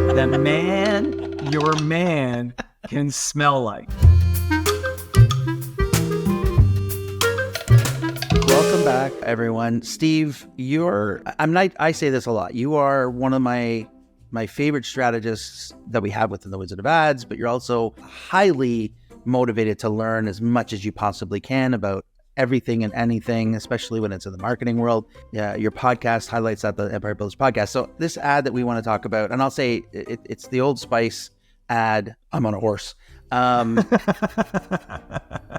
The man your man can smell like. Welcome back, everyone. Steve, I say this a lot. You are one of my favorite strategists that we have within the Wizard of Ads, but you're also highly motivated to learn as much as you possibly can about everything and anything, especially when it's in the marketing world. Yeah, your podcast highlights that, the Empire Builders podcast. So this ad that we want to talk about, and I'll say it's the Old Spice ad. I'm on a horse,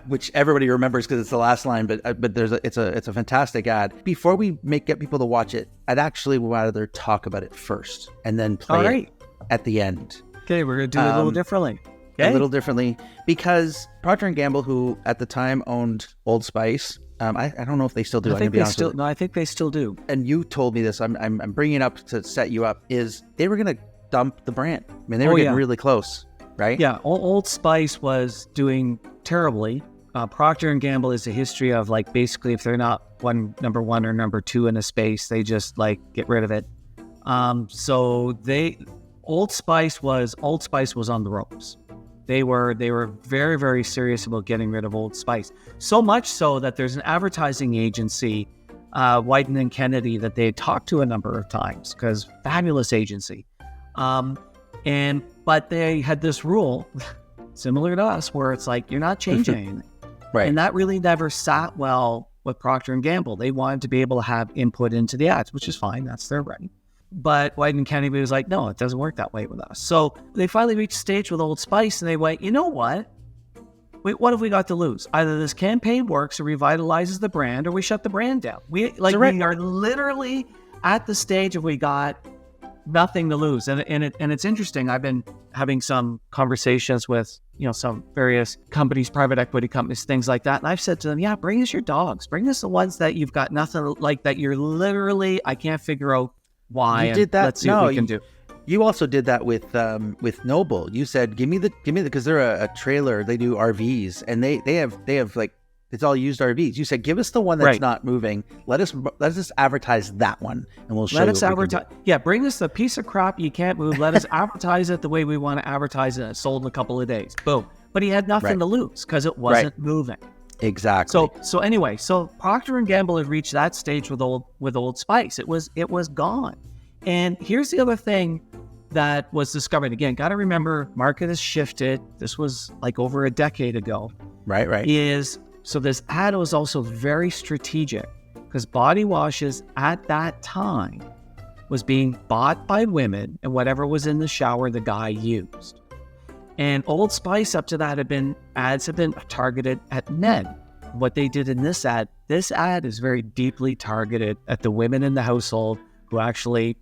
which everybody remembers because it's the last line. But it's a fantastic ad. Before we get people to watch it, I'd actually rather talk about it first and then play it at the end. Okay, we're gonna do it a little differently. A little differently, because Procter & Gamble, who at the time owned Old Spice, I don't know if they still do. I think they still do. And you told me this. I'm bringing it up to set you up. Is they were going to dump the brand. I mean, they were getting really close, right? Yeah, Old Spice was doing terribly. Procter & Gamble is a history of, like, basically if they're not number one or number two in a space, they just like get rid of it. Old Spice was on the ropes. They were very, very serious about getting rid of Old Spice. So much so that there's an advertising agency, Whiten & Kennedy, that they had talked to a number of times, because fabulous agency. But they had this rule, similar to us, where it's like, you're not changing anything. Right. And that really never sat well with Procter & Gamble. They wanted to be able to have input into the ads, which is fine. That's their right. But Whiten & Kennedy was like, no, it doesn't work that way with us. So they finally reached a stage with Old Spice, and they went, you know what? What have we got to lose? Either this campaign works or revitalizes the brand, or we shut the brand down. We are literally at the stage of we got nothing to lose. And it's interesting. I've been having some conversations with, some various companies, private equity companies, things like that. And I've said to them, yeah, bring us your dogs. Bring us the ones that you've got nothing like, that you're literally, I can't figure out why. You did that. Let's see what we can do. You also did that with Noble. You said, give me the, because they're a trailer. They do RVs, and they have like, it's all used RVs. You said, give us the one that's not moving. Let us advertise that one, and we'll show you. Let us advertise. Yeah, bring us the piece of crap you can't move. Let us advertise it the way we want to advertise it. And it's sold in a couple of days. Boom. But he had nothing to lose because it wasn't moving. Exactly. So anyway, Procter & Gamble had reached that stage with Old Spice. It was gone. And here's the other thing that was discovered. Again, got to remember, market has shifted. This was like over a decade ago. Right. So this ad was also very strategic, because body washes at that time was being bought by women, and whatever was in the shower, the guy used. And Old Spice up to that ads have been targeted at men. What they did in this ad is very deeply targeted at the women in the household who actually,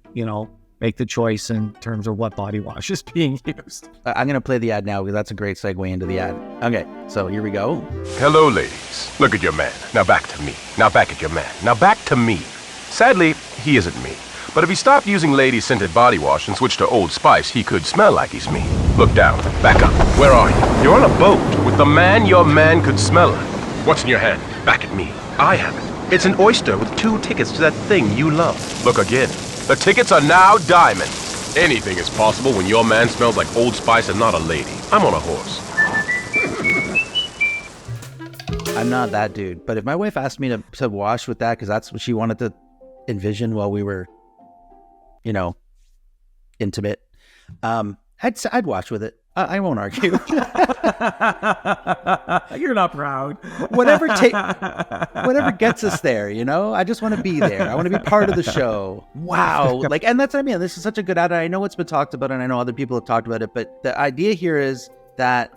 make the choice in terms of what body wash is being used. I'm going to play the ad now, because that's a great segue into the ad. Okay, so here we go. Hello, ladies. Look at your man. Now back to me. Now back at your man. Now back to me. Sadly, he isn't me. But if he stopped using lady-scented body wash and switched to Old Spice, he could smell like he's me. Look down. Back up. Where are you? You're on a boat with the man your man could smell like. What's in your hand? Back at me. I have it. It's an oyster with 2 tickets to that thing you love. Look again. The tickets are now diamond. Anything is possible when your man smells like Old Spice and not a lady. I'm on a horse. I'm not that dude. But if my wife asked me to wash with that, because that's what she wanted to envision while we were, intimate, I'd wash with it. I won't argue. You're not proud. Whatever gets us there, I just want to be there. I want to be part of the show. Wow. And that's what I mean. This is such a good ad. I know it's been talked about, and I know other people have talked about it, but the idea here is that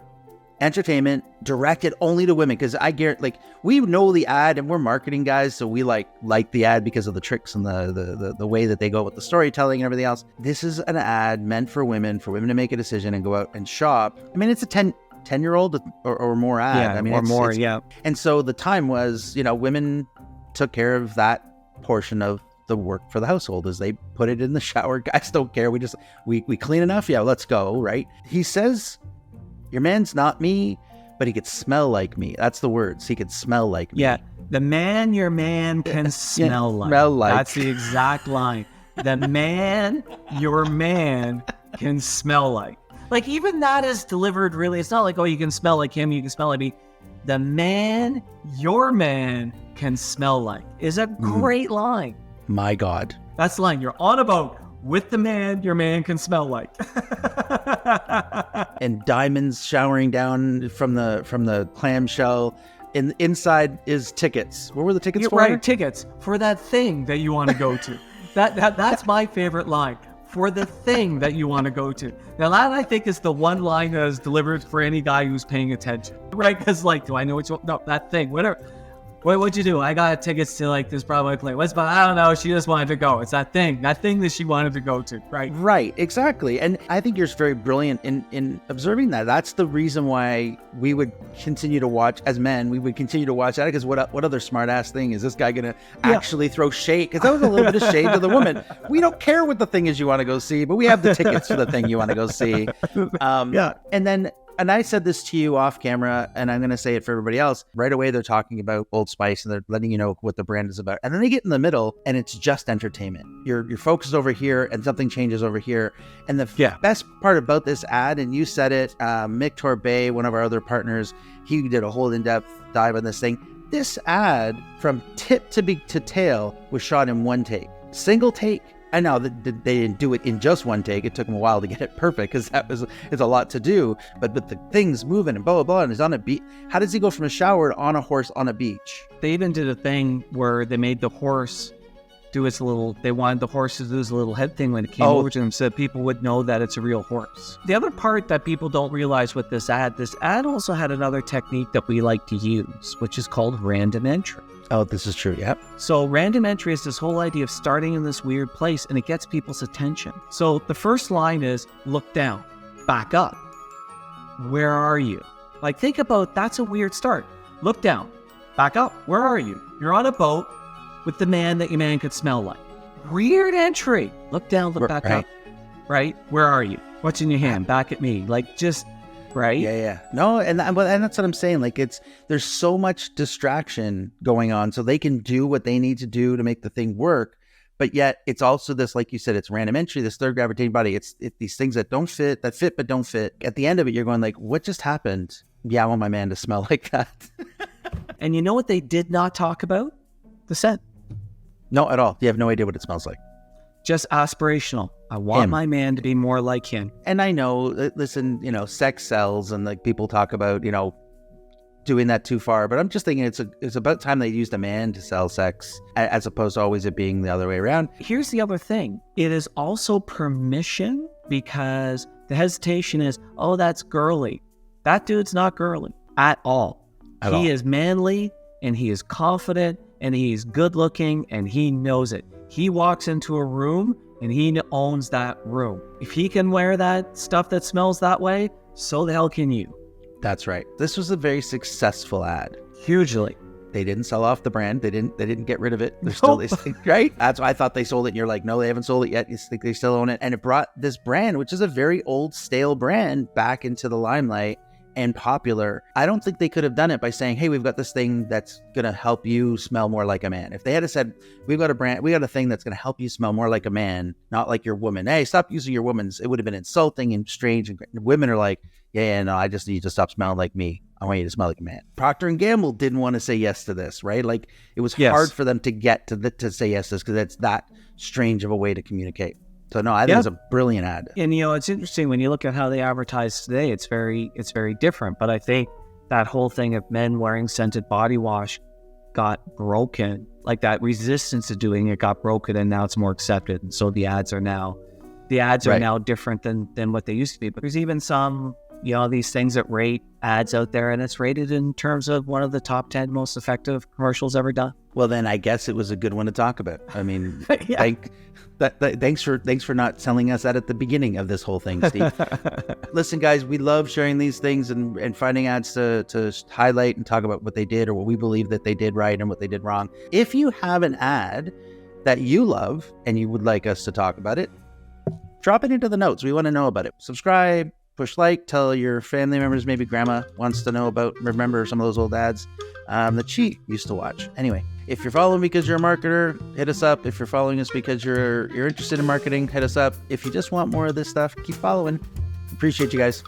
entertainment directed only to women, because I guarantee, we know the ad, and we're marketing guys, so we like the ad because of the tricks and the way that they go with the storytelling and everything else. This is an ad meant for women to make a decision and go out and shop. I mean, it's a 10-year-old or more ad. Yeah, I mean, or more, yeah. And so the time was, women took care of that portion of the work for the household, as they put it in the shower. Guys don't care. We clean enough. Yeah, let's go. Right. He says, your man's not me, but he could smell like me. That's the words. He could smell like me. Yeah. The man your man can smell like. Smell like. That's the exact line. The man your man can smell like. Like, even that is delivered really. It's not like, oh, you can smell like him, you can smell like me. The man your man can smell like is a great line. My God. That's the line. You're on a boat with the man your man can smell like. And diamonds showering down from the clamshell. And inside is tickets. What were the tickets for? Right, tickets for that thing that you want to go to. That's my favorite line. For the thing that you want to go to. Now that, I think, is the one line that is delivered for any guy who's paying attention, right? Because, like, do I know what you want? No, that thing, whatever. What'd you do? I got tickets to, like, this Broadway play. I don't know. She just wanted to go. It's that thing that she wanted to go to, right? Right, exactly. And I think you're very brilliant in observing that. That's the reason why we would continue to watch, as men, we would continue to watch that, because what other smart ass thing is this guy going to actually throw shade? Because that was a little bit of shade to the woman. We don't care what the thing is you want to go see, but we have the tickets for the thing you want to go see. And I said this to you off camera, and I'm going to say it for everybody else. Right away, they're talking about Old Spice, and they're letting you know what the brand is about. And then they get in the middle, and it's just entertainment. Your focus is over here, and something changes over here. And the best part about this ad, and you said it, Mick Torbay, one of our other partners, he did a whole in-depth dive on this thing. This ad, from tip to tail, was shot in one take. Single take. I know that they didn't do it in just one take. It took them a while to get it perfect, because it's a lot to do. But the thing's moving and blah, blah, blah, and he's on a beach. How does he go from a shower on a horse on a beach? They even did a thing where they made the horse they wanted the horse to do his little head thing when it came over to them, so that people would know that it's a real horse. The other part that people don't realize with this ad also had another technique that we like to use, which is called random entry. Oh, this is true. Yep. So random entry is this whole idea of starting in this weird place, and it gets people's attention. So the first line is, look down, back up. Where are you? Like, think about, that's a weird start. Look down, back up. Where are you? You're on a boat with the man that your man could smell like. Weird entry. Look down, look back up. Right? Where are you? What's in your hand? Back at me. Like, just... Right? Yeah. No, and that's what I'm saying. Like, there's so much distraction going on, so they can do what they need to do to make the thing work. But yet it's also this, like you said, it's random entry, this third gravitating body. It's these things that fit but don't fit. At the end of it, you're going like, what just happened? Yeah, I want my man to smell like that. And you know what they did not talk about? The scent. No, at all. You have no idea what it smells like. Just aspirational. I want my man to be more like him. And I know, listen, sex sells, and like people talk about, doing that too far. But I'm just thinking it's about time they used a man to sell sex, as opposed to always it being the other way around. Here's the other thing. It is also permission, because the hesitation is, oh, that's girly. That dude's not girly at all. He is manly, and he is confident, and he's good looking, and he knows it. He walks into a room and he owns that room. If he can wear that stuff that smells that way, so the hell can you. That's right. This was a very successful ad. Hugely. They didn't sell off the brand. They didn't get rid of it. They're still, right? That's why I thought they sold it. And you're like, no, they haven't sold it yet. You think they still own it. And it brought this brand, which is a very old, stale brand, back into the limelight and popular. I don't think they could have done it by saying, hey, we've got this thing that's going to help you smell more like a man. If they had said, we got a thing that's going to help you smell more like a man, not like your woman. Hey, stop using your woman's. It would have been insulting and strange. And women are like, no, I just need you to stop smelling like me. I want you to smell like a man. Procter & Gamble didn't want to say yes to this, right? Like, it was hard for them to get to say yes to this, because it's that strange of a way to communicate. So no, I think it's a brilliant ad. And it's interesting when you look at how they advertise today, it's very different. But I think that whole thing of men wearing scented body wash got broken. Like, that resistance to doing it got broken, and now it's more accepted. And so the ads are now different than what they used to be. But there's even some, these things that rate ads out there, and it's rated in terms of one of the top 10 most effective commercials ever done. Well, then I guess it was a good one to talk about. I mean, thanks for not selling us that at the beginning of this whole thing, Steve. Listen, guys, we love sharing these things and finding ads to highlight and talk about what they did or what we believe that they did right and what they did wrong. If you have an ad that you love and you would like us to talk about it, drop it into the notes. We want to know about it. Subscribe, push like, tell your family members, maybe grandma wants to remember some of those old ads that she used to watch. Anyway, If you're following because you're a marketer, hit us up. If you're following us because you're interested in marketing, hit us up. If you just want more of this stuff, keep following. Appreciate you guys.